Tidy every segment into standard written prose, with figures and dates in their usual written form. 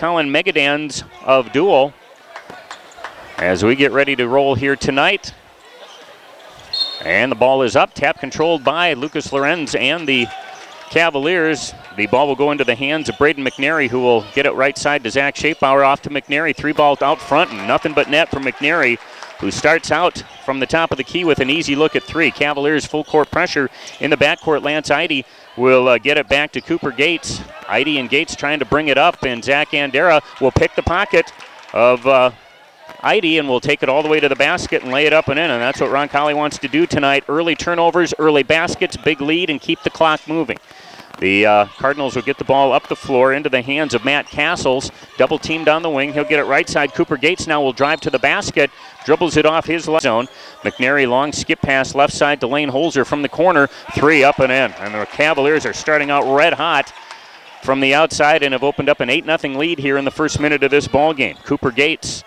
Colin Megadans of Deuel as we get ready to roll here tonight. And the ball is up, tap controlled by Lucas Lorenz and the Cavaliers. The ball will go into the hands of Braden McNary, who will get it right side to Zach Shapauer, off to McNary. 3 ball out front and nothing but net for McNary, who starts out from the top of the key with an easy look at 3. Cavaliers full court pressure in the backcourt. Lance Eide will get it back to Cooper Gates. Eide and Gates trying to bring it up, and Zach Andera will pick the pocket of Eide and will take it all the way to the basket and lay it up and in, and that's what Roncalli wants to do tonight. Early turnovers, early baskets, big lead, and keep the clock moving. The Cardinals will get the ball up the floor into the hands of Matt Castles. Double teamed on the wing. He'll get it right side. Cooper Gates now will drive to the basket. Dribbles it off his left zone. McNary long skip pass left side to Lane Holzer from the corner. 3 up and in. And the Cavaliers are starting out red hot from the outside and have opened up an 8-0 lead here in the first minute of this ball game. Cooper Gates,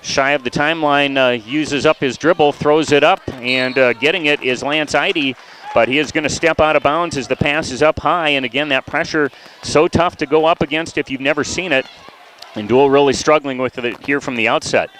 shy of the timeline, uses up his dribble, throws it up, and getting it is Lance Eide. But he is going to step out of bounds as the pass is up high. And again, that pressure so tough to go up against if you've never seen it. And Deuel really struggling with it here from the outset.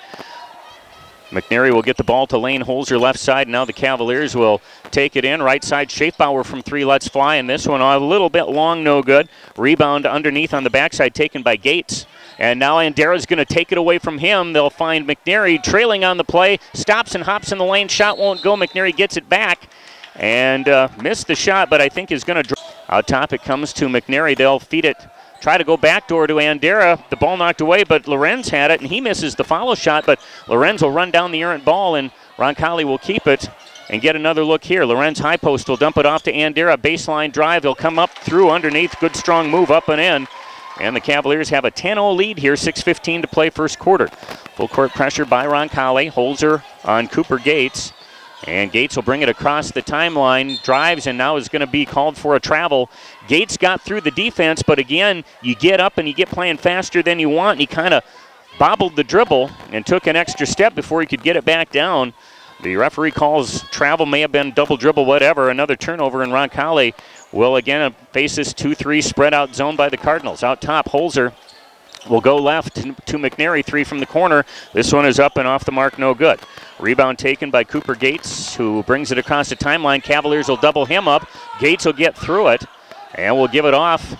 McNary will get the ball to Lane Holzer left side. Now the Cavaliers will take it in. Right side, Shapauer from 3 lets fly. And this one a little bit long, no good. Rebound underneath on the backside taken by Gates. And now Andera's going to take it away from him. They'll find McNary trailing on the play. Stops and hops in the lane. Shot won't go. McNary gets it back. And missed the shot, but I think is going to drop. Out top it comes to McNary. They'll feed it, try to go backdoor to Andera. The ball knocked away, but Lorenz had it, and he misses the follow shot, but Lorenz will run down the errant ball, and Roncalli will keep it and get another look here. Lorenz high post will dump it off to Andera. Baseline drive. He'll come up through underneath. Good strong move up and in. And the Cavaliers have a 10-0 lead here, 6:15 to play first quarter. Full court pressure by Roncalli. Holzer on Cooper Gates. And Gates will bring it across the timeline, drives, and now is going to be called for a travel. Gates got through the defense, but again, you get up and you get playing faster than you want, and he kind of bobbled the dribble and took an extra step before he could get it back down. The referee calls travel, may have been double dribble, whatever. Another turnover, and Roncalli will again face this 2-3 spread out zone by the Cardinals. Out top, Holzer will go left to McNary, 3 from the corner. This one is up and off the mark, no good. Rebound taken by Cooper Gates, who brings it across the timeline. Cavaliers will double him up. Gates will get through it, and will give it off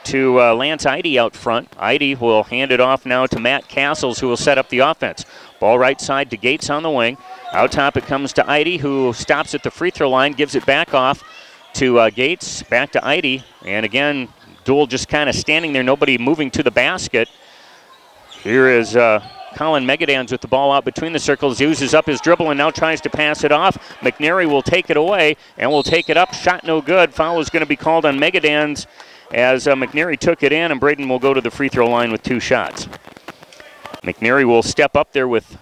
to Lance Eide out front. Eide will hand it off now to Matt Castles, who will set up the offense. Ball right side to Gates on the wing. Out top it comes to Eide, who stops at the free throw line, gives it back off to Gates, back to Eide, and again, Deuel just kind of standing there, nobody moving to the basket. Here is Colin Megadans with the ball out between the circles, uses up his dribble and now tries to pass it off. McNary will take it away and will take it up. Shot no good. Foul is going to be called on Megadans as McNary took it in, and Braden will go to the free throw line with 2 shots. McNary will step up there with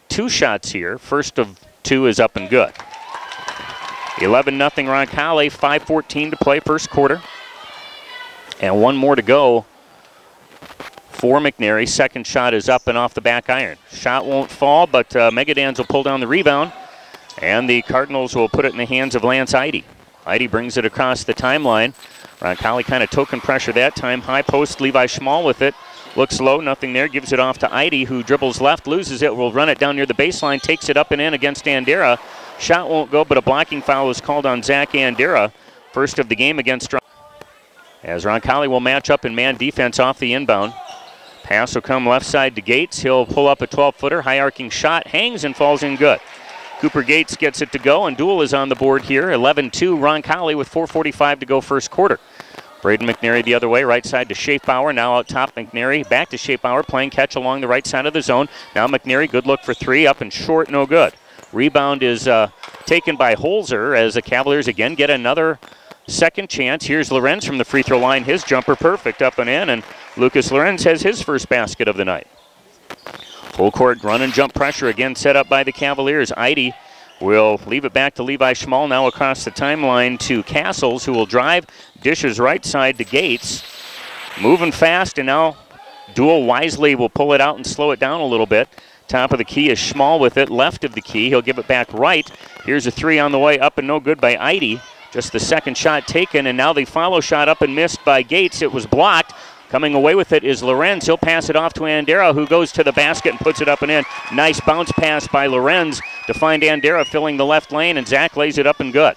2 shots here. First of 2 is up and good. 11-0 Roncalli, 5:14 to play first quarter. And 1 more to go for McNary. Second shot is up and off the back iron. Shot won't fall, but Megadans will pull down the rebound, and the Cardinals will put it in the hands of Lance Eide. Eide brings it across the timeline. Roncalli kind of token pressure that time. High post, Levi Schmall with it. Looks low, nothing there. Gives it off to Eide, who dribbles left, loses it, will run it down near the baseline, takes it up and in against Andera. Shot won't go, but a blocking foul is called on Zach Andera. First of the game against as Roncalli will match up in man defense off the inbound. Pass will come left side to Gates. He'll pull up a 12-footer. High arcing shot, hangs and falls in good. Cooper Gates gets it to go, and Deuel is on the board here. 11-2 Roncalli with 4:45 to go first quarter. Braden McNary the other way, right side to Shapauer. Now out top, McNary back to Shapauer, playing catch along the right side of the zone. Now McNary, good look for 3, up and short, no good. Rebound is taken by Holzer as the Cavaliers again get another second chance. Here's Lorenz from the free throw line. His jumper perfect, up and in, and Lucas Lorenz has his first basket of the night. Full court run and jump pressure again set up by the Cavaliers. Eide will leave it back to Levi Schmall, now across the timeline to Castles, who will drive, dishes right side to Gates. Moving fast, and now Deuel wisely will pull it out and slow it down a little bit. Top of the key is Schmall with it, left of the key. He'll give it back right. Here's a 3 on the way, up and no good by Eide. Just the second shot taken, and now the follow shot up and missed by Gates. It was blocked. Coming away with it is Lorenz. He'll pass it off to Andera, who goes to the basket and puts it up and in. Nice bounce pass by Lorenz to find Andera filling the left lane, and Zach lays it up and good.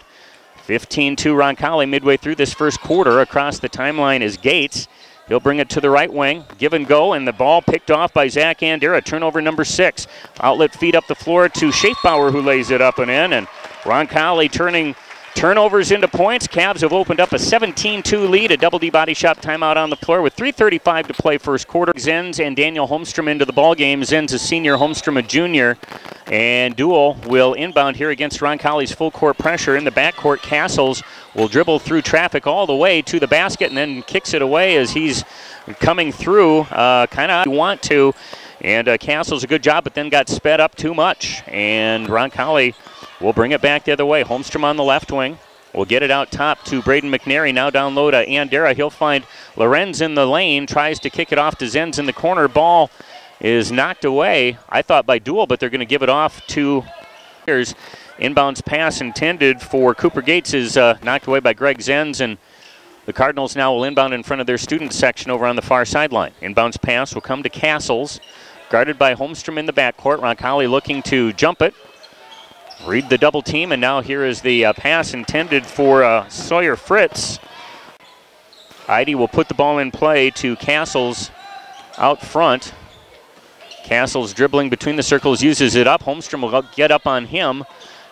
15-2 Roncalli midway through this first quarter. Across the timeline is Gates. He'll bring it to the right wing. Give and go, and the ball picked off by Zach Andera. Turnover number 6. Outlet feed up the floor to Schaefbauer, who lays it up and in. And Roncalli turning turnovers into points. Cavs have opened up a 17-2 lead. A Double D Body Shop timeout on the floor with 3:35 to play first quarter. Zenz and Daniel Holmstrom into the ball game. Zenz a senior, Holmstrom a junior. And Deuel will inbound here against Roncalli's full court pressure. In the backcourt, Castles will dribble through traffic all the way to the basket and then kicks it away as he's coming through kind of want to. And Castles a good job, but then got sped up too much. And Roncalli will bring it back the other way. Holmstrom on the left wing. We'll get it out top to Braden McNary. Now down low to Andera. He'll find Lorenz in the lane. Tries to kick it off to Zenz in the corner. Ball is knocked away, I thought, by Deuel, but they're going to give it off to players. Inbounds pass intended for Cooper Gates is knocked away by Greg Zenz, and the Cardinals now will inbound in front of their student section over on the far sideline. Inbounds pass will come to Castles, guarded by Holmstrom in the backcourt. Roncalli looking to jump it. Read the double team, and now here is the pass intended for Sawyer Fritz. Heidi will put the ball in play to Castles out front. Castles dribbling between the circles, uses it up. Holmstrom will get up on him.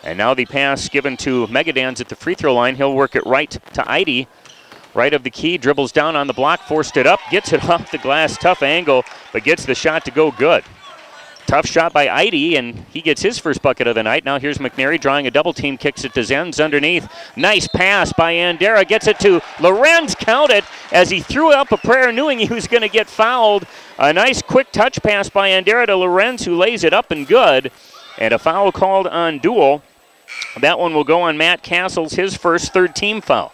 And now the pass given to Megadans at the free throw line. He'll work it right to Heidi. Right of the key, dribbles down on the block, forced it up, gets it off the glass. Tough angle, but gets the shot to go good. Tough shot by Heidi, and he gets his first bucket of the night. Now here's McNary drawing a double team, kicks it to Zenz underneath. Nice pass by Andera, gets it to Lorenz, count it, as he threw up a prayer knowing he was going to get fouled. A nice quick touch pass by Andera to Lorenz, who lays it up and good. And a foul called on Deuel. That one will go on Matt Castles, his first third-team foul.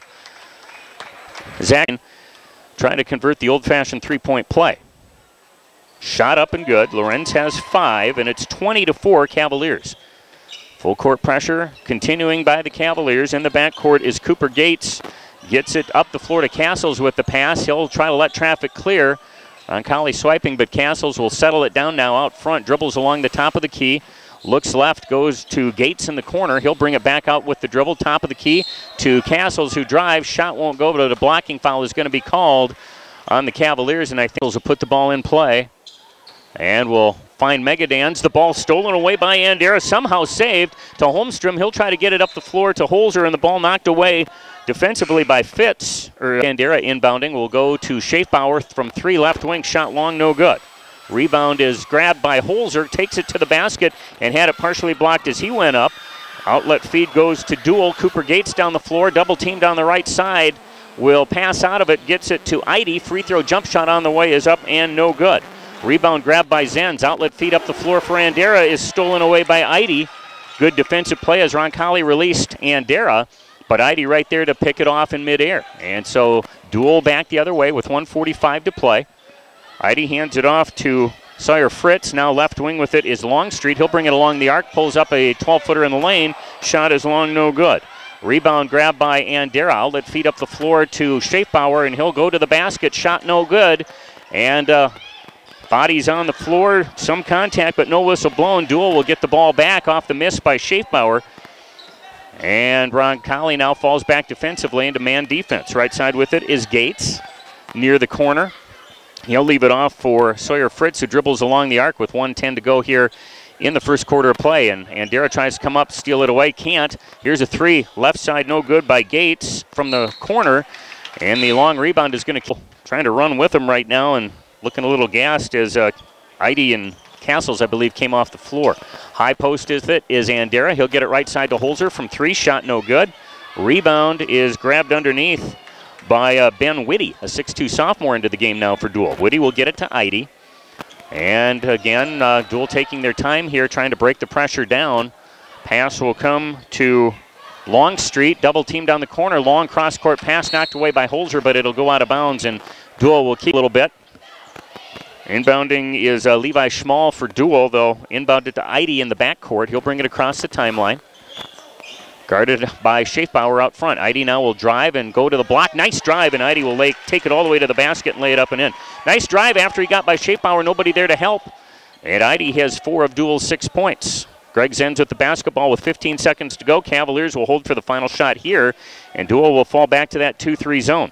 Zach trying to convert the old-fashioned three-point play. Shot up and good. Lorenz has 5, and it's 20-4 Cavaliers. Full court pressure continuing by the Cavaliers. In the backcourt is Cooper Gates. Gets it up the floor to Castles with the pass. He'll try to let traffic clear. Roncalli swiping, but Castles will settle it down now out front. Dribbles along the top of the key. Looks left, goes to Gates in the corner. He'll bring it back out with the dribble, top of the key to Castles, who drives. Shot won't go, but a blocking foul is going to be called on the Cavaliers, and I think will put the ball in play. And we'll find Megadans. The ball stolen away by Andera, somehow saved to Holmstrom. He'll try to get it up the floor to Holzer, and the ball knocked away defensively by Fitz. Andera inbounding will go to Schaefbauer from 3 left wing. Shot long, no good. Rebound is grabbed by Holzer, takes it to the basket, and had it partially blocked as he went up. Outlet feed goes to Deuel. Cooper Gates down the floor, double teamed on the right side. Will pass out of it, gets it to Heidi. Free throw jump shot on the way is up and no good. Rebound grabbed by Zenz. Outlet feed up the floor for Andera is stolen away by Heidi. Good defensive play as Roncalli released Andera, but Heidi right there to pick it off in midair. And so Deuel back the other way with 1:45 to play. Heidi hands it off to Sawyer Fritz. Now left wing with it is Longstreet. He'll bring it along the arc, pulls up a 12-footer in the lane. Shot is long, no good. Rebound grab by Andera. Outlet feed up the floor to Schaefbauer, and he'll go to the basket. Shot no good. And bodies on the floor, some contact, but no whistle blown. Deuel will get the ball back off the miss by Schaefbauer. And Roncalli now falls back defensively into man defense. Right side with it is Gates near the corner. He'll leave it off for Sawyer Fritz, who dribbles along the arc with 1:10 to go here in the first quarter of play. And Andera tries to come up, steal it away, can't. Here's a 3, left side no good by Gates from the corner. And the long rebound is going to trying to run with him right now and looking a little gassed as Heidi and Castles, I believe, came off the floor. High post is Andera. He'll get it right side to Holzer from 3. Shot no good. Rebound is grabbed underneath by Ben Whitty, a 6'2 sophomore into the game now for Deuel. Whitty will get it to Heidi. And again, Deuel taking their time here, trying to break the pressure down. Pass will come to Longstreet. Double team down the corner. Long cross-court pass knocked away by Holzer, but it'll go out of bounds, and Deuel will keep a little bit. Inbounding is Levi Schmall for Deuel, though. Inbounded to Heidi in the backcourt. He'll bring it across the timeline. Guarded by Schaefbauer out front. Eide now will drive and go to the block. Nice drive, and Eide will take it all the way to the basket and lay it up and in. Nice drive after he got by Schaefbauer. Nobody there to help. And Eide has 4 of Deuel's 6 points. Greg Zenz with the basketball with 15 seconds to go. Cavaliers will hold for the final shot here, and Deuel will fall back to that 2-3 zone.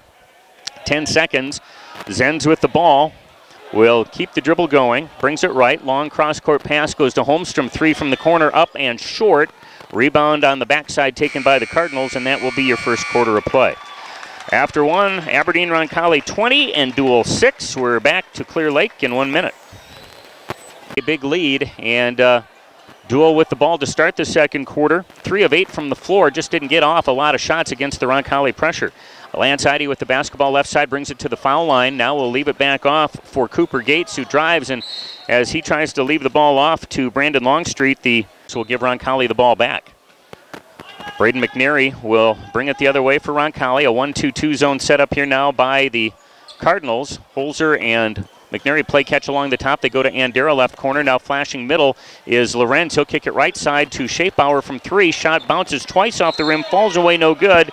10 seconds. Zenz with the ball. Will keep the dribble going. Brings it right. Long cross-court pass goes to Holmstrom. 3 from the corner, up and short. Rebound on the backside taken by the Cardinals, and that will be your first quarter of play. After one, Aberdeen Roncalli 20 and Deuel 6. We're back to Clear Lake in 1 minute. A big lead, and Deuel with the ball to start the second quarter. 3 of 8 from the floor, just didn't get off a lot of shots against the Roncalli pressure. Lance Eide with the basketball left side brings it to the foul line. Now we'll leave it back off for Cooper Gates, who drives, and as he tries to leave the ball off to Brandon Longstreet, will give Roncalli the ball back. Braden McNary will bring it the other way for Roncalli. A 1-2-2 zone set up here now by the Cardinals. Holzer and McNary play catch along the top. They go to Andera left corner. Now flashing middle is Lorenz. He'll kick it right side to Schaefbauer from 3. Shot bounces twice off the rim, falls away, no good.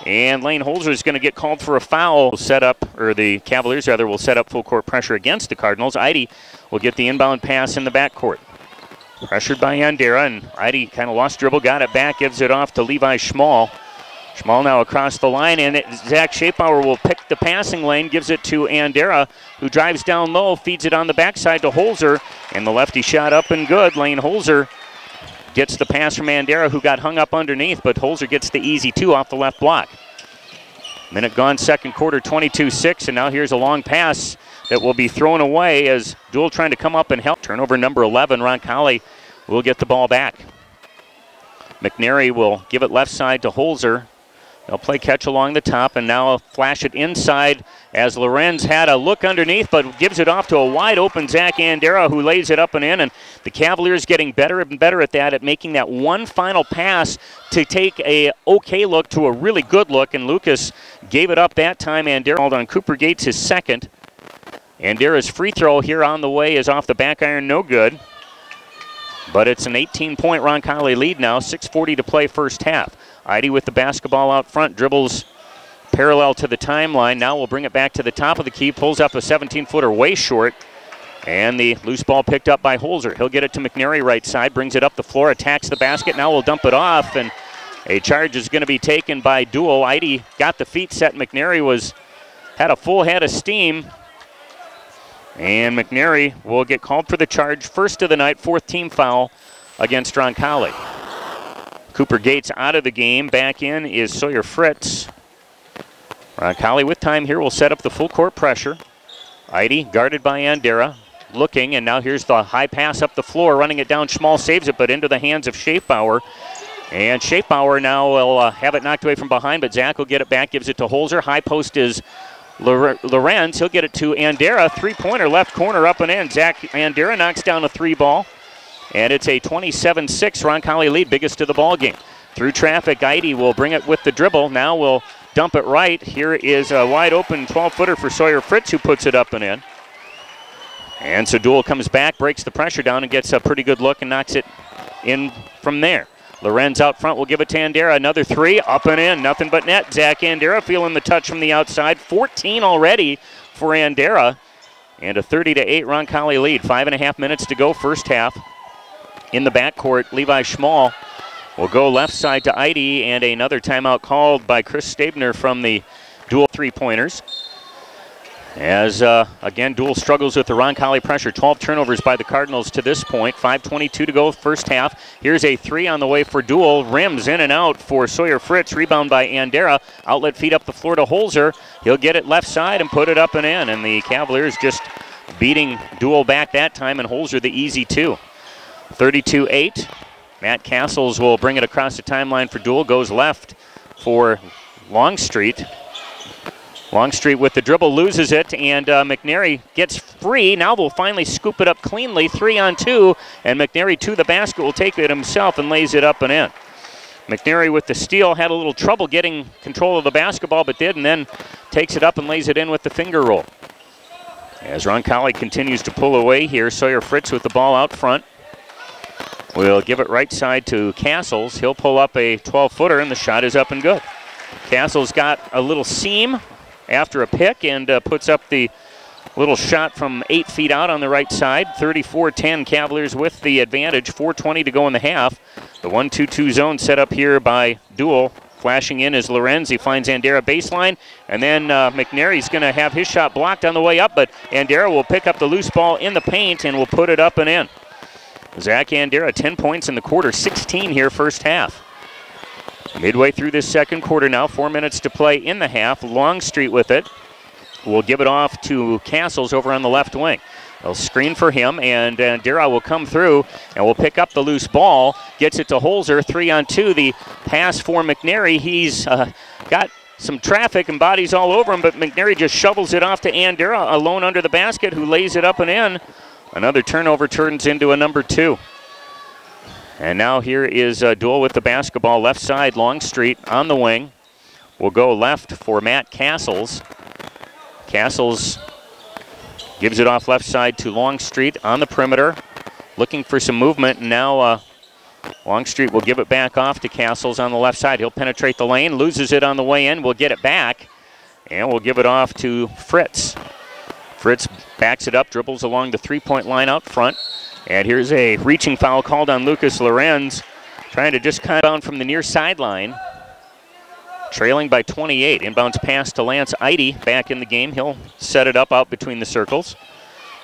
And Lane Holzer is going to get called for a foul. The Cavaliers will set up full court pressure against the Cardinals. Eide will get the inbound pass in the backcourt. Pressured by Andera, and Eide kind of lost dribble, got it back, gives it off to Levi Schmall. Schmall now across the line, and Zach Schaefbauer will pick the passing lane, gives it to Andera, who drives down low, feeds it on the backside to Holzer, and the lefty shot up and good. Lane Holzer gets the pass from Andera, who got hung up underneath, but Holzer gets the easy 2 off the left block. Minute gone, second quarter, 22-6, and now here's a long pass that will be thrown away as Deuel trying to come up and help. Turnover number 11, Roncalli will get the ball back. McNary will give it left side to Holzer. They'll play catch along the top, and now flash it inside as Lorenz had a look underneath, but gives it off to a wide open Zach Andera, who lays it up and in, and the Cavaliers getting better and better at that, at making that one final pass to take a okay look to a really good look, and Lucas gave it up that time. Andera called on Cooper Gates, his second. Andera's free throw here on the way is off the back iron, no good. But it's an 18-point Roncalli lead now, 6:40 to play first half. Eide with the basketball out front, dribbles parallel to the timeline. Now we'll bring it back to the top of the key, pulls up a 17-footer way short, and the loose ball picked up by Holzer. He'll get it to McNary right side, brings it up the floor, attacks the basket. Now we'll dump it off, and a charge is going to be taken by Deuel. Eide got the feet set. McNary had a full head of steam. And McNary will get called for the charge. First of the night, 4th team foul against Roncalli. Cooper Gates out of the game. Back in is Sawyer Fritz. Roncalli with time here will set up the full court pressure. Eide guarded by Andera. Looking, and now here's the high pass up the floor. Running it down, Schmall saves it, but into the hands of Schaefbauer. And Schaefbauer now will have it knocked away from behind, but Zach will get it back, gives it to Holzer. High post is Lorenz. He'll get it to Andera. 3-pointer left corner up and in. Zach Andera knocks down a 3 ball. And it's a 27-6 Roncalli lead, biggest of the ball game. Through traffic, Eide will bring it with the dribble. Now we'll dump it right. Here is a wide open 12-footer for Sawyer Fritz, who puts it up and in. And so Deuel comes back, breaks the pressure down, and gets a pretty good look and knocks it in from there. Lorenz out front will give it to Andera. Another 3, up and in, nothing but net. Zach Andera feeling the touch from the outside. 14 already for Andera. And a 30-8 Roncalli lead. 5.5 minutes to go, first half. In the backcourt, Levi Schmall will go left side to Eide, and another timeout called by Chris Stabner from the Deuel 3-pointers. As, again, Deuel struggles with the Roncalli pressure. 12 turnovers by the Cardinals to this point. 5:22 to go, first half. Here's a 3 on the way for Deuel. Rims in and out for Sawyer Fritz. Rebound by Andera. Outlet feed up the floor to Holzer. He'll get it left side and put it up and in. And the Cavaliers just beating Deuel back that time, and Holzer the easy 2. 32-8. Matt Castles will bring it across the timeline for Deuel. Goes left for Longstreet. Longstreet with the dribble, loses it, and McNary gets free. Now we'll finally scoop it up cleanly, 3-on-2, and McNary to the basket will take it himself and lays it up and in. McNary with the steal, had a little trouble getting control of the basketball, but did, and then takes it up and lays it in with the finger roll. As Roncalli continues to pull away here, Sawyer Fritz with the ball out front. will give it right side to Castles. He'll pull up a 12-footer, and the shot is up and good. Castles got a little seam after a pick and puts up the little shot from 8 feet out on the right side. 34-10 Cavaliers with the advantage. 4:20 to go in the half. The 1-2-2 zone set up here by Deuel. Flashing in is Lorenz. He finds Andera baseline, and then McNary's going to have his shot blocked on the way up, but Andera will pick up the loose ball in the paint and will put it up and in. Zach Andera, 10 points in the quarter, 16 here first half. Midway through this second quarter now, 4 minutes to play in the half. Longstreet with it. We'll give it off to Castles over on the left wing. They'll screen for him, and Andera will come through and will pick up the loose ball. Gets it to Holzer, 3-on-2. The pass for McNary. He's got some traffic and bodies all over him, but McNary just shovels it off to Andera, alone under the basket, who lays it up and in. Another turnover turns into a number 2. And now here is Deuel with the basketball. Left side, Longstreet on the wing. Will go left for Matt Castles. Castles gives it off left side to Longstreet on the perimeter. Looking for some movement. And now Longstreet will give it back off to Castles on the left side. He'll penetrate the lane, loses it on the way in. We'll get it back, and we'll give it off to Fritz. Fritz backs it up, dribbles along the three-point line out front. And here's a reaching foul called on Lucas Lorenz, trying to just cut down from the near sideline. Trailing by 28. Inbounds pass to Lance Eide back in the game. He'll set it up out between the circles.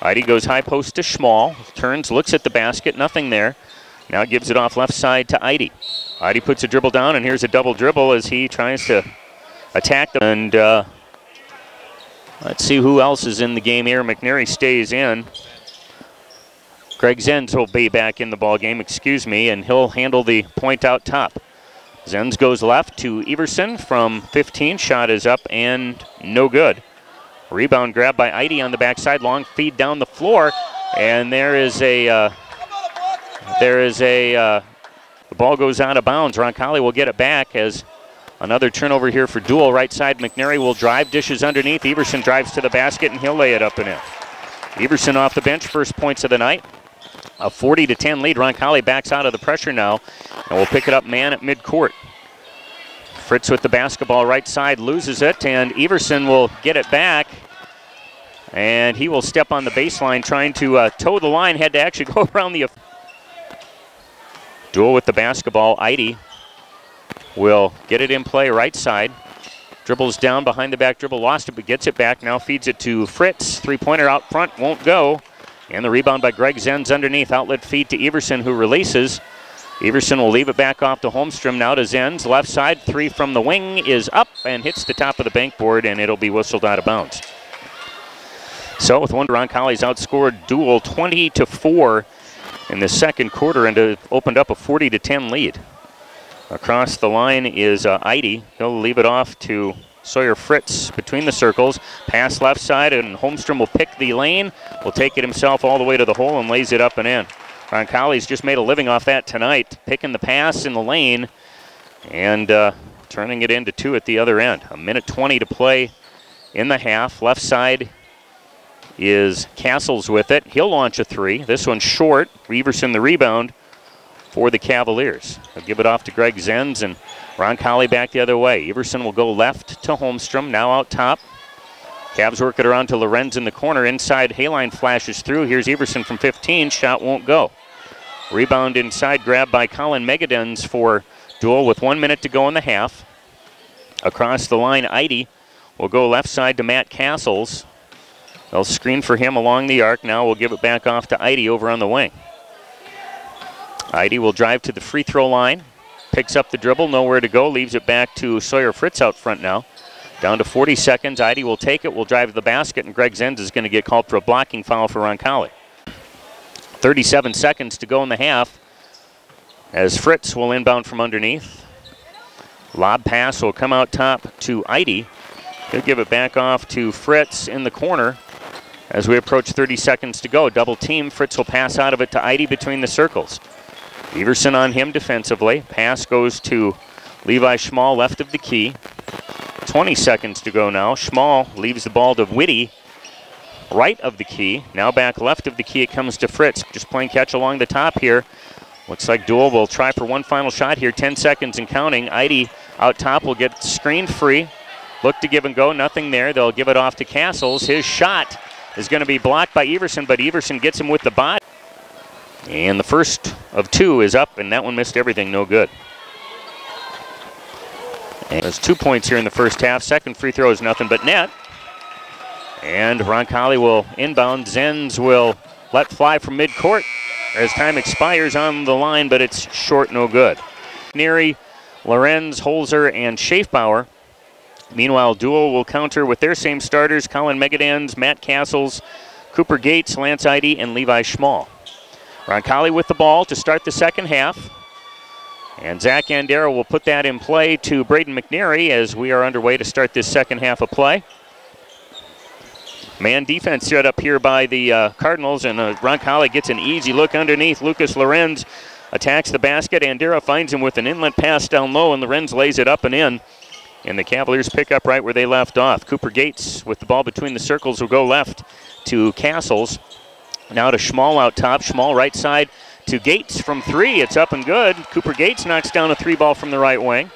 Eide goes high post to Schmall. Turns, looks at the basket, nothing there. Now gives it off left side to Eide. Eide puts a dribble down, and here's a double dribble as he tries to attack them. And let's see who else is in the game here. McNary stays in. Greg Zenz will be back in the ball game, and he'll handle the point out top. Zenz goes left to Everson from 15. Shot is up and no good. Rebound grab by Eide on the backside. Long feed down the floor, and the ball goes out of bounds. Roncalli will get it back as another turnover here for Deuel. Right side, McNary will drive, dishes underneath. Everson drives to the basket, and he'll lay it up and in. Everson off the bench, first points of the night. A 40-10 lead. Roncalli backs out of the pressure now, and we'll pick it up man at midcourt. Fritz with the basketball right side, loses it, and Everson will get it back. And he will step on the baseline trying to toe the line. Had to actually go around the... Deuel with the basketball. Eide will get it in play right side. Dribbles down behind the back dribble, lost it, but gets it back. Now feeds it to Fritz. Three-pointer out front, won't go. And the rebound by Greg Zenz underneath. Outlet feed to Everson, who releases. Everson will leave it back off to Holmstrom. Now to Zenz. Left side, three from the wing is up and hits the top of the bank board, and it'll be whistled out of bounds. So with one, Roncalli's outscored Deuel 20-4 in the second quarter and opened up a 40-10 lead. Across the line is Eide. He'll leave it off to Sawyer Fritz between the circles. Pass left side, and Holmstrom will pick the lane. Will take it himself all the way to the hole and lays it up and in. Roncalli's just made a living off that tonight, picking the pass in the lane and turning it into 2 at the other end. 1:20 to play in the half. Left side is Castles with it. He'll launch a 3. This one's short. Everson the rebound for the Cavaliers. They'll give it off to Greg Zenz, and Roncalli back the other way. Everson will go left to Holmstrom, now out top. Cavs work it around to Lorenz in the corner. Inside, Hayline flashes through. Here's Everson from 15. Shot won't go. Rebound inside, grab by Colin Megadens for Deuel with 1 minute to go in the half. Across the line, Eide will go left side to Matt Castles. They'll screen for him along the arc. Now we'll give it back off to Eide over on the wing. Eide will drive to the free throw line. Picks up the dribble, nowhere to go. Leaves it back to Sawyer Fritz out front now. Down to 40 seconds. Eide will take it, will drive to the basket, and Greg Zenz is going to get called for a blocking foul for Roncalli. 37 seconds to go in the half as Fritz will inbound from underneath. Lob pass will come out top to Eide. He'll give it back off to Fritz in the corner as we approach 30 seconds to go. Double team. Fritz will pass out of it to Eide between the circles. Everson on him defensively. Pass goes to Levi Schmall left of the key. 20 seconds to go now. Schmall leaves the ball to Whitty right of the key. Now back left of the key, it comes to Fritz. Just playing catch along the top here. Looks like Deuel will try for one final shot here, 10 seconds and counting. Eide out top will get screened free. Look to give and go, nothing there. They'll give it off to Castles. His shot is going to be blocked by Everson, but Everson gets him with the body. And the first of two is up, and that one missed everything, no good. And there's 2 points here in the first half. Second free throw is nothing but net. And Roncalli will inbound. Zenz will let fly from midcourt as time expires on the line, but it's short, no good. Neary, Lorenz, Holzer, and Schaefbauer. Meanwhile, Deuel will counter with their same starters: Colin Megadans, Matt Castles, Cooper Gates, Lance Eide, and Levi Schmall. Roncalli with the ball to start the second half. And Zach Andera will put that in play to Braden McNary as we are underway to start this second half of play. Man defense set up here by the Cardinals, and Roncalli gets an easy look underneath. Lucas Lorenz attacks the basket. Andera finds him with an inlet pass down low, and Lorenz lays it up and in. And the Cavaliers pick up right where they left off. Cooper Gates with the ball between the circles will go left to Castles. Now to Schmall out top. Schmall right side to Gates from three. It's up and good. Cooper Gates knocks down a three ball from the right wing.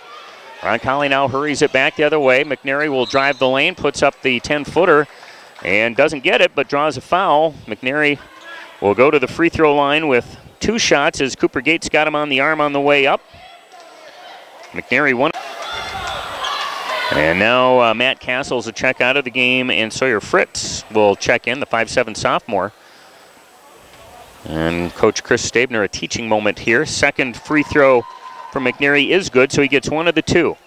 Roncalli now hurries it back the other way. McNary will drive the lane, puts up the 10-footer, and doesn't get it, but draws a foul. McNary will go to the free throw line with 2 shots as Cooper Gates got him on the arm on the way up. McNary won. And now Matt Castles will check out of the game, and Sawyer Fritz will check in, the 5'7" sophomore. And Coach Chris Stabner, a teaching moment here. Second free throw from McNary is good, so he gets one of the 2.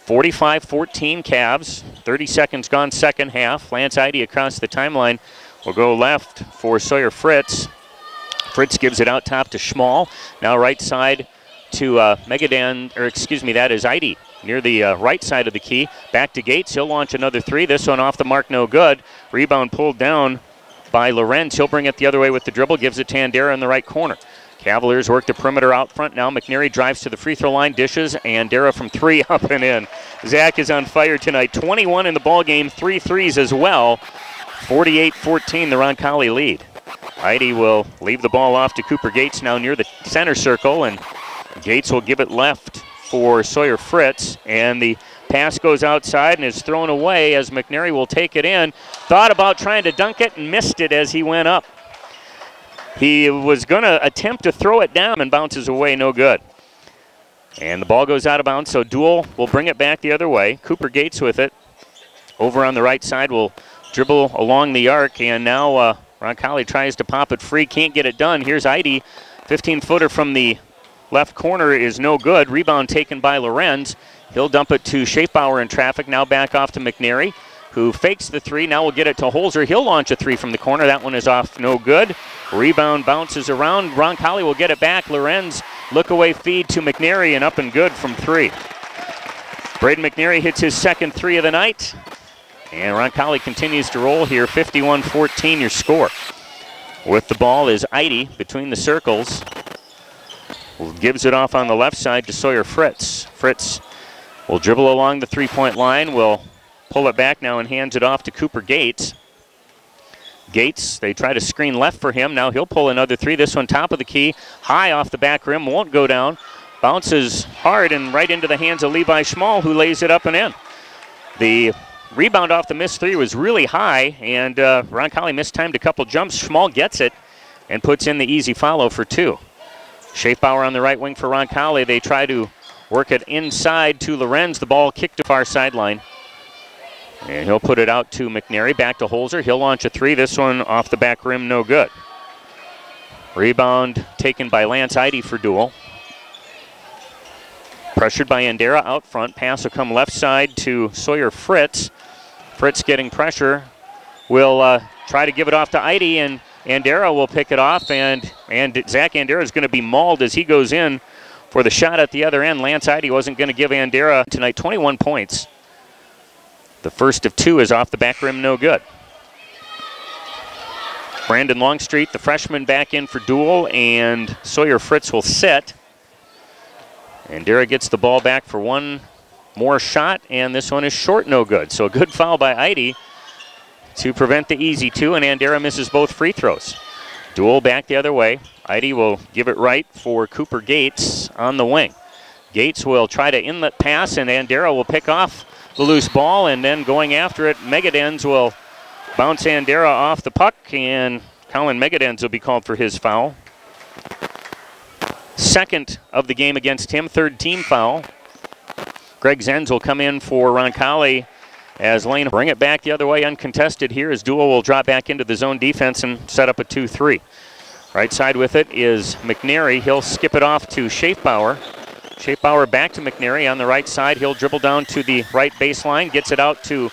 45-14 Cavs. 30 seconds gone second half. Lance Eide across the timeline will go left for Sawyer Fritz. Fritz gives it out top to Schmall. Now right side to that is Eide near the right side of the key. Back to Gates. He'll launch another 3. This one off the mark, no good. Rebound pulled down by Lorenz. He'll bring it the other way with the dribble. Gives it to Andera in the right corner. Cavaliers work the perimeter out front now. McNary drives to the free throw line, dishes, and Andera from 3 up and in. Zach is on fire tonight. 21 in the ball game, 3 threes as well. 48-14, the Roncalli lead. Eide will leave the ball off to Cooper Gates now near the center circle, and Gates will give it left for Sawyer Fritz, and the pass goes outside and is thrown away as McNary will take it in. Thought about trying to dunk it and missed it as he went up. He was going to attempt to throw it down and bounces away, no good. And the ball goes out of bounds, so Deuel will bring it back the other way. Cooper Gates with it. Over on the right side will dribble along the arc, and now Roncalli tries to pop it free, can't get it done. Here's Eide. 15-footer from the left corner is no good. Rebound taken by Lorenz. He'll dump it to Schaefbauer in traffic, now back off to McNary, who fakes the 3. Now we'll get it to Holzer. He'll launch a 3 from the corner. That one is off, no good. Rebound bounces around. Roncalli will get it back. Lorenz, look away feed to McNary, and up and good from 3. Braden McNary hits his second 3 of the night. And Roncalli continues to roll here. 51-14 your score. With the ball is Eide between the circles. Gives it off on the left side to Sawyer Fritz. Fritz will dribble along the 3-point line. Will pull it back now and hands it off to Cooper Gates. Gates, they try to screen left for him. Now he'll pull another 3. This one top of the key. High off the back rim. Won't go down. Bounces hard and right into the hands of Levi Schmall, who lays it up and in. The rebound off the missed 3 was really high, and Roncalli mistimed a couple jumps. Schmall gets it and puts in the easy follow for 2. Schaefbauer on the right wing for Roncalli. They try to work it inside to Lorenz. The ball kicked to far sideline. And he'll put it out to McNary. Back to Holzer. He'll launch a 3. This one off the back rim, no good. Rebound taken by Lance Eide for Deuel. Pressured by Andera out front. Pass will come left side to Sawyer Fritz. Fritz getting pressure. Will try to give it off to Eide, and Andera will pick it off, and Zach Andera is going to be mauled as he goes in for the shot at the other end. Lance Eide wasn't going to give Andera tonight 21 points. The first of 2 is off the back rim, no good. Brandon Longstreet, the freshman, back in for Deuel, and Sawyer Fritz will sit. Andera gets the ball back for one more shot, and this one is short, no good. So a good foul by Eide to prevent the easy 2, and Andera misses both free throws. Deuel back the other way. Heidi will give it right for Cooper Gates on the wing. Gates will try to inlet pass, and Andera will pick off the loose ball, and then going after it, Megadens will bounce Andera off the puck, and Colin Megadens will be called for his foul. Second of the game against him, third team foul. Greg Zenz will come in for Roncalli as Lane bring it back the other way uncontested here as Deuel will drop back into the zone defense and set up a 2-3. Right side with it is McNary. He'll skip it off to Schaefbauer. Schaefbauer back to McNary on the right side. He'll dribble down to the right baseline, gets it out to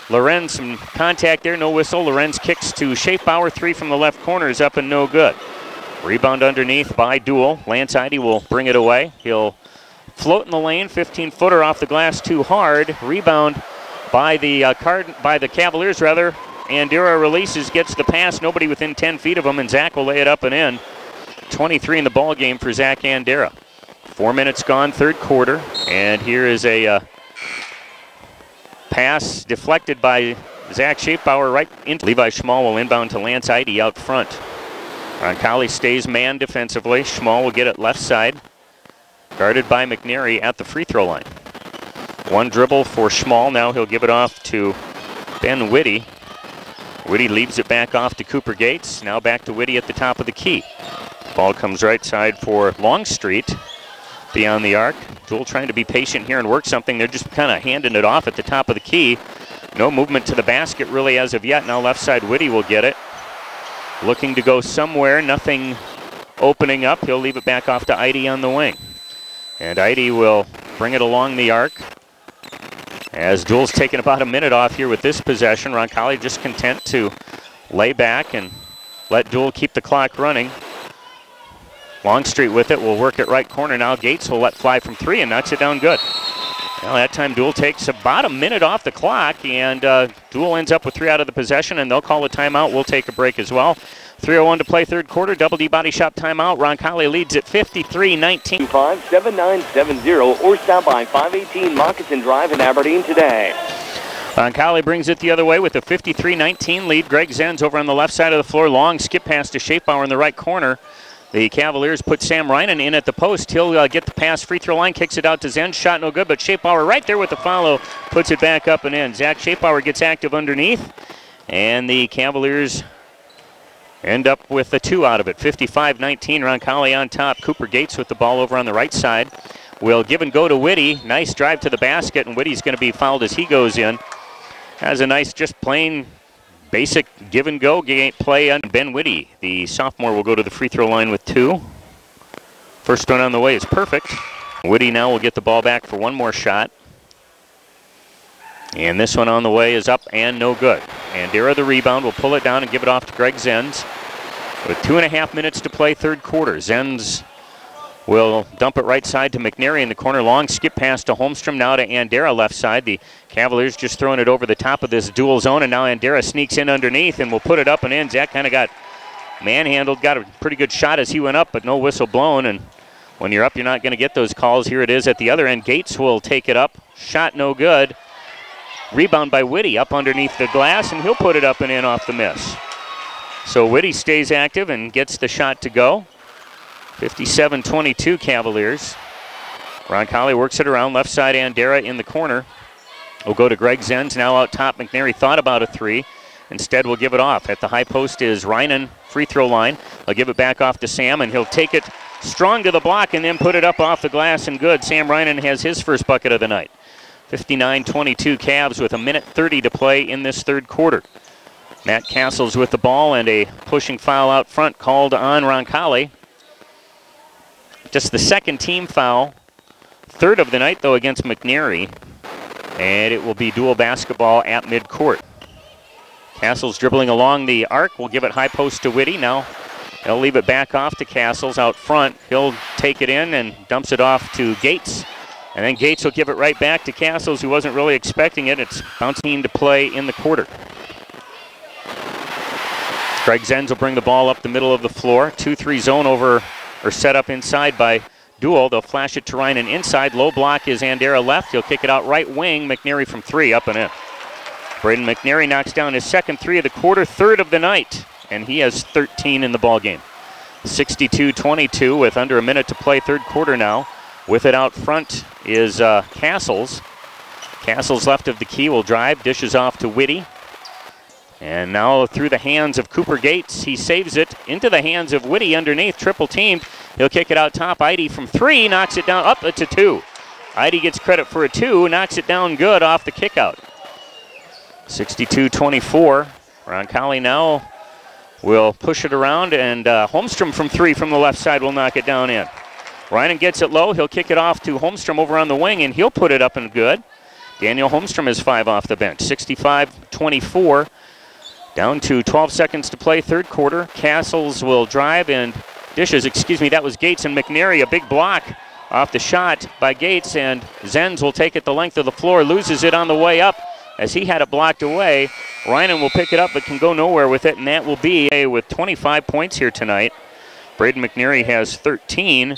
Lorenz. Some contact there, no whistle. Lorenz kicks to Schaefbauer. 3 from the left corner is up and no good. Rebound underneath by Deuel. Lance Heide will bring it away. He'll float in the lane, 15-footer off the glass too hard. Rebound by the Cavaliers, rather. Andera releases, gets the pass, nobody within 10 feet of him, and Zach will lay it up and in. 23 in the ball game for Zach Andera. 4 minutes gone, third quarter, and here is a pass deflected by Zach Schaefbauer right into Levi Schmall will inbound to Lance Heide out front. Roncalli stays man defensively. Schmall will get it left side, guarded by McNary at the free throw line. One dribble for Schmall. Now he'll give it off to Ben Whitty. Whitty leaves it back off to Cooper Gates. Now back to Whitty at the top of the key. Ball comes right side for Longstreet beyond the arc. Deuel trying to be patient here and work something. They're just kind of handing it off at the top of the key. No movement to the basket really as of yet. Now left side Whitty will get it. Looking to go somewhere. Nothing opening up. He'll leave it back off to Heide on the wing. And Heide will bring it along the arc. As Deuel's taking about a minute off here with this possession, Roncalli just content to lay back and let Deuel keep the clock running. Longstreet with it will work it right corner. Now Gates will let fly from 3 and knocks it down good. Well, that time Deuel takes about a minute off the clock, and Deuel ends up with 3 out of the possession, and they'll call a timeout. We'll take a break as well. 3:01 to play third quarter. Double D Body Shop timeout. Roncalli leads at 53-19. 57970 or stop by 518 Moccasin Drive in Aberdeen today. Roncalli brings it the other way with a 53-19 lead. Greg Zenz over on the left side of the floor. Long skip pass to Schaefbauer in the right corner. The Cavaliers put Sam Reinen in at the post. He'll get the pass, free throw line, kicks it out to Zenz. Shot no good, but Schaefbauer right there with the follow puts it back up and in. Zach Schaefbauer gets active underneath, and the Cavaliers end up with a 2 out of it. 55-19, Roncalli on top. Cooper Gates with the ball over on the right side. Will give and go to Whitty. Nice drive to the basket, and Whitty's going to be fouled as he goes in. Has a nice, just plain basic give and go play on Ben Whitty. The sophomore will go to the free throw line with 2. First one on the way is perfect. Whitty now will get the ball back for one more shot. And this one on the way is up and no good. Andera the rebound will pull it down and give it off to Greg Zenz. With 2.5 minutes to play third quarter. Zenz will dump it right side to McNary in the corner. Long skip pass to Holmstrom, now to Andera left side. The Cavaliers just throwing it over the top of this Deuel zone, and now Andera sneaks in underneath and will put it up and in. Zach kind of got manhandled, got a pretty good shot as he went up, but no whistle blown. And when you're up, you're not going to get those calls. Here it is at the other end. Gates will take it up. Shot no good. Rebound by Whitty up underneath the glass, and he'll put it up and in off the miss. So Whitty stays active and gets the shot to go. 57-22 Cavaliers. Roncalli works it around left side. Andera in the corner. Will go to Greg Zenz. Now out top. McNary thought about a 3. Instead will give it off. At the high post is Reinen, free throw line. He'll give it back off to Sam, and he'll take it strong to the block and then put it up off the glass and good. Sam Reinen has his first bucket of the night. 59-22 Cavs with 1:30 to play in this third quarter. Matt Castles with the ball, and a pushing foul out front called on Roncalli. Just the second team foul. Third of the night, though, against McNary. And it will be Deuel basketball at midcourt. Castles dribbling along the arc. Will give it high post to Whitty. Now they'll leave it back off to Castles out front. He'll take it in and dumps it off to Gates. And then Gates will give it right back to Castles, who wasn't really expecting it. It's bouncing to play in the quarter. Greg Zenz will bring the ball up the middle of the floor. 2-3 zone over, or set up inside by Deuel. They'll flash it to Reinen inside. Low block is Andera left. He'll kick it out right wing. McNary from 3, up and in. Braden McNary knocks down his second 3 of the quarter, third of the night, and he has 13 in the ball game. 62-22 with under a minute to play, third quarter now. With it out front is Castles. Castles left of the key will drive, dishes off to Whitty. And now through the hands of Cooper Gates, he saves it into the hands of Whitty underneath, triple teamed. He'll kick it out top. Eide from 3, knocks it down, up to 2. Eide gets credit for a 2, knocks it down good off the kick out. 62-24. Roncalli now will push it around, and Holmstrom from 3 from the left side will knock it down in. Reinen gets it low. He'll kick it off to Holmstrom over on the wing, and he'll put it up and good. Daniel Holmstrom is 5 off the bench. 65-24. Down to 12 seconds to play, third quarter. Castles will drive and dishes, that was Gates and McNary. A big block off the shot by Gates, and Zenz will take it the length of the floor, loses it on the way up as he had it blocked away. Reinen will pick it up but can go nowhere with it, and that will be with 25 points here tonight. Braden McNary has 13.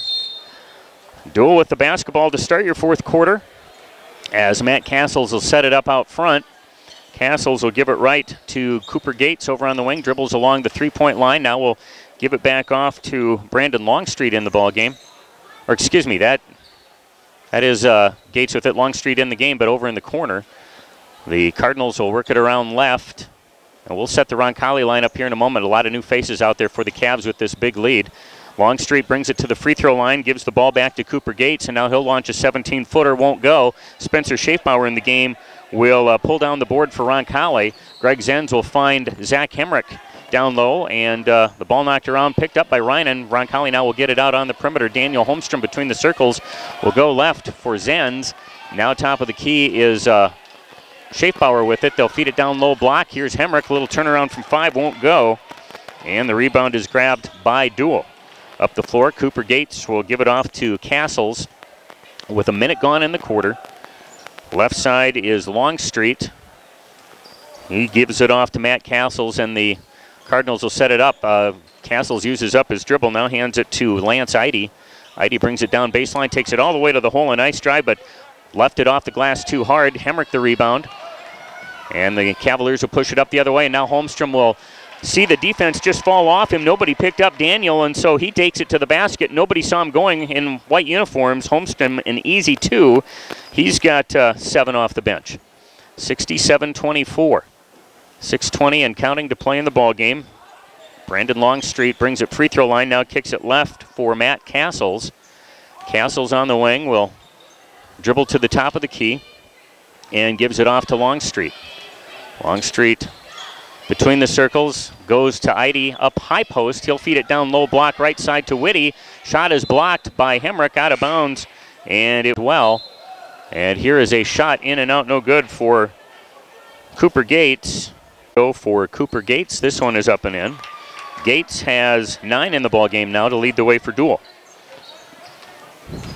Deuel with the basketball to start your fourth quarter as Matt Castles will set it up out front. Castles will give it right to Cooper Gates over on the wing, dribbles along the three-point line. Now we'll give it back off to Brandon Longstreet in the ball game. Or that is Gates with it, Longstreet in the game, but over in the corner. The Cardinals will work it around left. And we'll set the Roncalli lineup here in a moment. A lot of new faces out there for the Cavs with this big lead. Longstreet brings it to the free throw line, gives the ball back to Cooper Gates, and now he'll launch a 17-footer, won't go. Spencer Schaefbauer in the game will pull down the board for Roncalli. Greg Zenz will find Zach Hemrick down low, and the ball knocked around, picked up by Reinen. Roncalli now will get it out on the perimeter. Daniel Holmstrom between the circles will go left for Zenz. Now top of the key is Schaefbauer with it. They'll feed it down low block. Here's Hemrick, a little turnaround from 5, won't go. And the rebound is grabbed by Deuel. Up the floor, Cooper Gates will give it off to Castles with a minute gone in the quarter. Left side is Longstreet. He gives it off to Matt Castles, and the Cardinals will set it up. Castles uses up his dribble, now hands it to Lance Eide. Eide brings it down baseline, takes it all the way to the hole. A nice drive, but left it off the glass too hard. Hemrick the rebound. And the Cavaliers will push it up the other way, and now Holmstrom will see the defense just fall off him. Nobody picked up Daniel, and so he takes it to the basket. Nobody saw him going in white uniforms. Holmstrom an easy 2. He's got 7 off the bench. 67-24. 6:20 and counting to play in the ball game. Brandon Longstreet brings it free throw line, now kicks it left for Matt Castles. Castles on the wing will dribble to the top of the key and gives it off to Longstreet. Longstreet between the circles, goes to Eide up high post. He'll feed it down low block right side to Whitty. Shot is blocked by Hemrick, out of bounds, and it well. And here is a shot in and out, no good for Cooper Gates. Go for Cooper Gates. This one is up and in. Gates has 9 in the ball game now to lead the way for Deuel.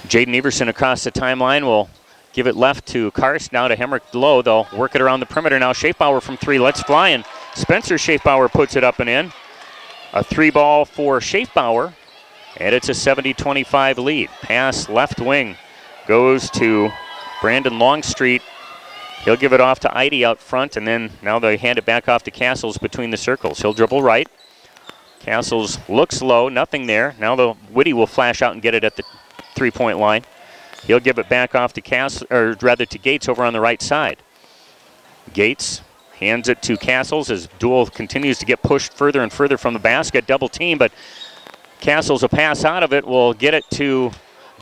Jaden Everson across the timeline will give it left to Karst, now to Hemrick low. They'll work it around the perimeter now. Schaefbauer from 3, let's fly, and Spencer Schaefbauer puts it up and in. A 3-ball for Schaefbauer, and it's a 70-25 lead. Pass left wing goes to Brandon Longstreet. He'll give it off to Eide out front, and then now they hand it back off to Castles between the circles. He'll dribble right. Castles looks low, nothing there. Now the Whitty will flash out and get it at the three-point line. He'll give it back off to Gates over on the right side. Gates hands it to Castles as Deuel continues to get pushed further and further from the basket. Double team, but Castles will pass out of it. Will get it to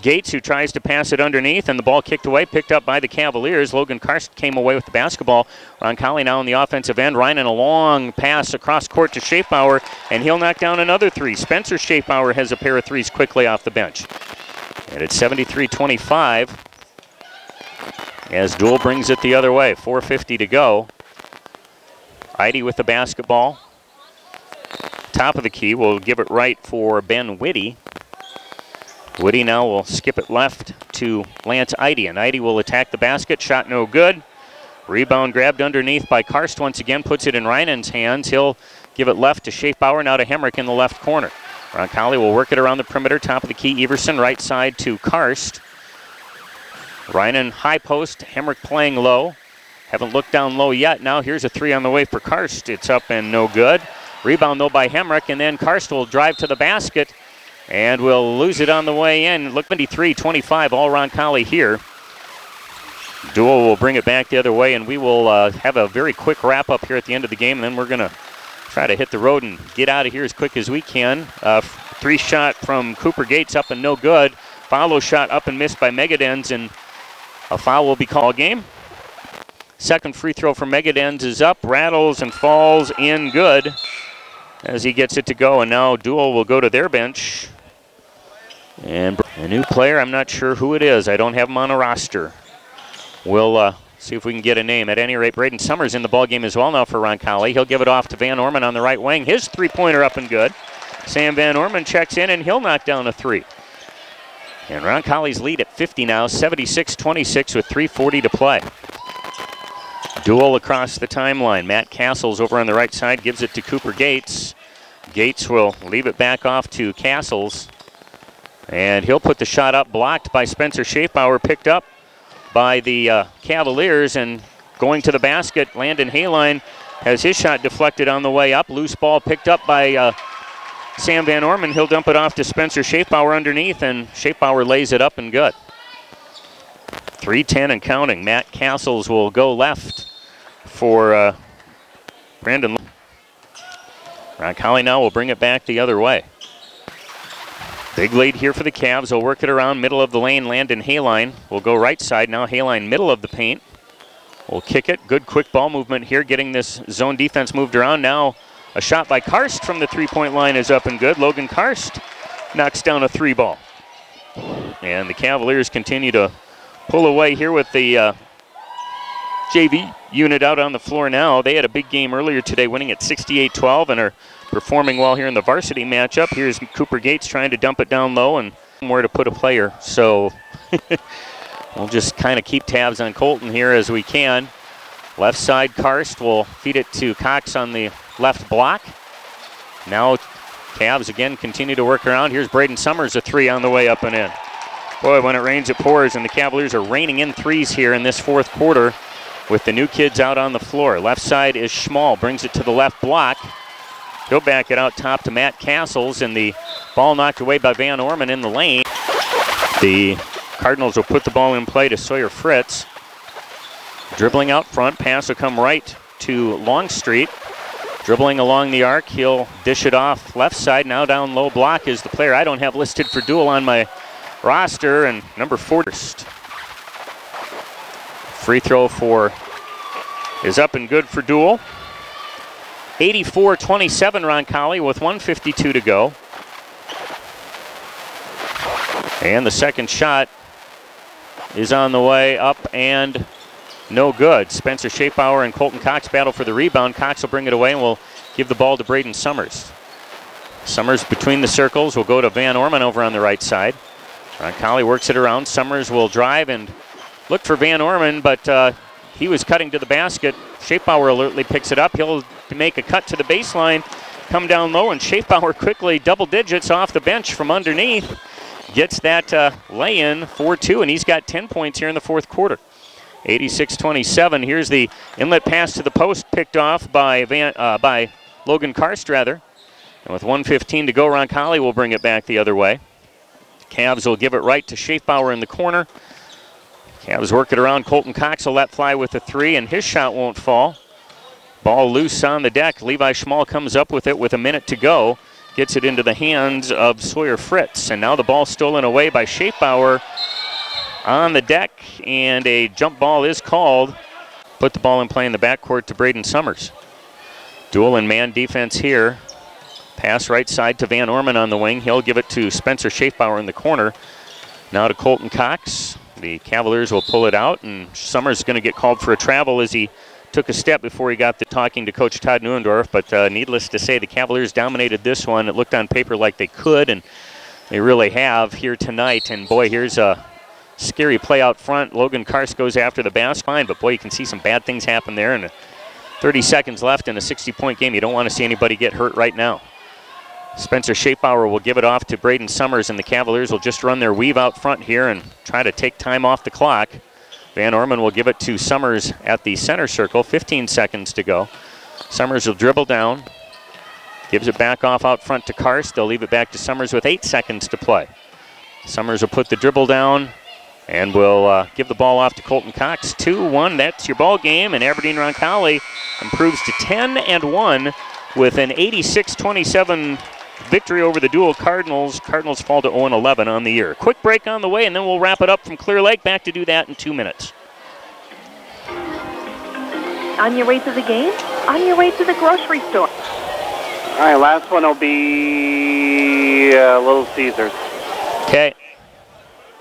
Gates, who tries to pass it underneath, and the ball kicked away, picked up by the Cavaliers. Logan Karst came away with the basketball. Roncalli now on the offensive end. Reinen a long pass across court to Schaefbauer, and he'll knock down another 3. Spencer Schaefbauer has a pair of 3s quickly off the bench. And it's 73-25 as Deuel brings it the other way. 4:50 to go. Eide with the basketball. Top of the key will give it right for Ben Whitty. Whitty now will skip it left to Lance Eide, and Eide will attack the basket. Shot no good. Rebound grabbed underneath by Karst once again, puts it in Reinen's hands. He'll give it left to Schaefbauer, now to Hemrick in the left corner. Roncalli will work it around the perimeter. Top of the key, Everson right side to Karst. Reinen high post, Hemrick playing low. Haven't looked down low yet. Now here's a 3 on the way for Karst. It's up and no good. Rebound, though, by Hemrick, and then Karst will drive to the basket, and we'll lose it on the way in. Look, 23-25, all Roncalli here. Deuel will bring it back the other way, and we will have a very quick wrap-up here at the end of the game, and then we're going to try to hit the road and get out of here as quick as we can. Three-shot from Cooper Gates up and no good. Follow shot up and missed by Megadens, and a foul will be called game. Second free throw from Megadens is up, rattles and falls in good as he gets it to go, and now Deuel will go to their bench. And a new player, I'm not sure who it is. I don't have him on a roster. We'll see if we can get a name. At any rate, Braden Summers in the ballgame as well now for Roncalli. He'll give it off to Van Orman on the right wing. His three-pointer up and good. Sam Van Orman checks in, and he'll knock down a three. And Roncalli's lead at 50 now, 76-26 with 3:40 to play. Deuel across the timeline. Matt Castles over on the right side gives it to Cooper Gates. Gates will leave it back off to Castles. And he'll put the shot up, blocked by Spencer Schaefbauer, picked up by the Cavaliers, and going to the basket, Landon Haline has his shot deflected on the way up. Loose ball picked up by Sam Van Orman. He'll dump it off to Spencer Schaefbauer underneath, and Schaefbauer lays it up and good. 3:10 and counting. Matt Castles will go left for Brandon. Roncalli now will bring it back the other way. Big lead here for the Cavs. They'll work it around middle of the lane. Landon Haline will go right side. Now Haline middle of the paint. Will kick it. Good quick ball movement here, getting this zone defense moved around. Now a shot by Karst from the three-point line is up and good. Logan Karst knocks down a three ball. And the Cavaliers continue to pull away here with the JV unit out on the floor now. They had a big game earlier today, winning at 68-12, and are performing well here in the varsity matchup. Here's Cooper Gates trying to dump it down low and where to put a player. So we'll just kind of keep tabs on Colton here as we can. Left side, Karst will feed it to Cox on the left block. Now Cavs again continue to work around. Here's Braden Summers, a three on the way up and in. Boy, when it rains, it pours, and the Cavaliers are raining in threes here in this fourth quarter with the new kids out on the floor. Left side is Schmall, brings it to the left block. He'll back it out top to Matt Castles, and the ball knocked away by Van Orman in the lane. The Cardinals will put the ball in play to Sawyer Fritz. Dribbling out front, pass will come right to Longstreet. Dribbling along the arc, he'll dish it off left side. Now down low block is the player I don't have listed for Deuel on my roster, and number 4. Free throw is up and good for Deuel. 84-27 Roncalli with 1:52 to go. And the second shot is on the way up and no good. Spencer Schaefbauer and Colton Cox battle for the rebound. Cox will bring it away and will give the ball to Braden Summers. Summers between the circles will go to Van Orman over on the right side. Roncalli works it around. Summers will drive and look for Van Orman, but he was cutting to the basket. Schaefbauer alertly picks it up. He'll make a cut to the baseline, come down low, and Schaefbauer quickly double digits off the bench from underneath. Gets that lay-in 4-2, and he's got 10 points here in the fourth quarter. 86-27. Here's the inlet pass to the post, picked off by Logan Karst, rather. And with 1:15 to go, Roncalli will bring it back the other way. Cavs will give it right to Schaefbauer in the corner. Cavs work it around. Colton Cox will let fly with a three, and his shot won't fall. Ball loose on the deck. Levi Schmall comes up with it with a minute to go. Gets it into the hands of Sawyer Fritz. And now the ball stolen away by Schaefbauer on the deck, and a jump ball is called. Put the ball in play in the backcourt to Braden Summers. Deuel and man defense here. Pass right side to Van Orman on the wing. He'll give it to Spencer Schaefbauer in the corner. Now to Colton Cox. The Cavaliers will pull it out, and Summers is going to get called for a travel as he took a step before he got to talking to Coach Todd Neuendorf. But needless to say, the Cavaliers dominated this one. It looked on paper like they could, and they really have here tonight. And boy, here's a scary play out front. Logan Karst goes after the basket, but boy, you can see some bad things happen there. And 30 seconds left in a 60-point game. You don't want to see anybody get hurt right now. Spencer Schaefbauer will give it off to Braden Summers, and the Cavaliers will just run their weave out front here and try to take time off the clock. Van Orman will give it to Summers at the center circle. 15 seconds to go. Summers will dribble down. Gives it back off out front to Karst. They'll leave it back to Summers with 8 seconds to play. Summers will put the dribble down and will give the ball off to Colton Cox. 2-1, that's your ball game, and Aberdeen Roncalli improves to 10-1 with an 86-27 victory over the Deuel Cardinals. Cardinals fall to 0-11 on the year. Quick break on the way, and then we'll wrap it up from Clear Lake. Back to do that in 2 minutes. On your way to the game? On your way to the grocery store? All right, last one will be Little Caesars. Okay.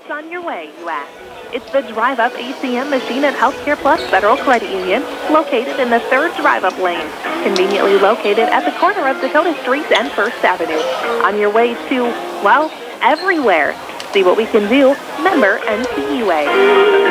It's on your way, you ask. It's the Drive-Up ATM machine at Healthcare Plus Federal Credit Union, located in the 3rd Drive-Up lane, conveniently located at the corner of Dakota Street and 1st Avenue. On your way to, well, everywhere. See what we can do. Member NCUA.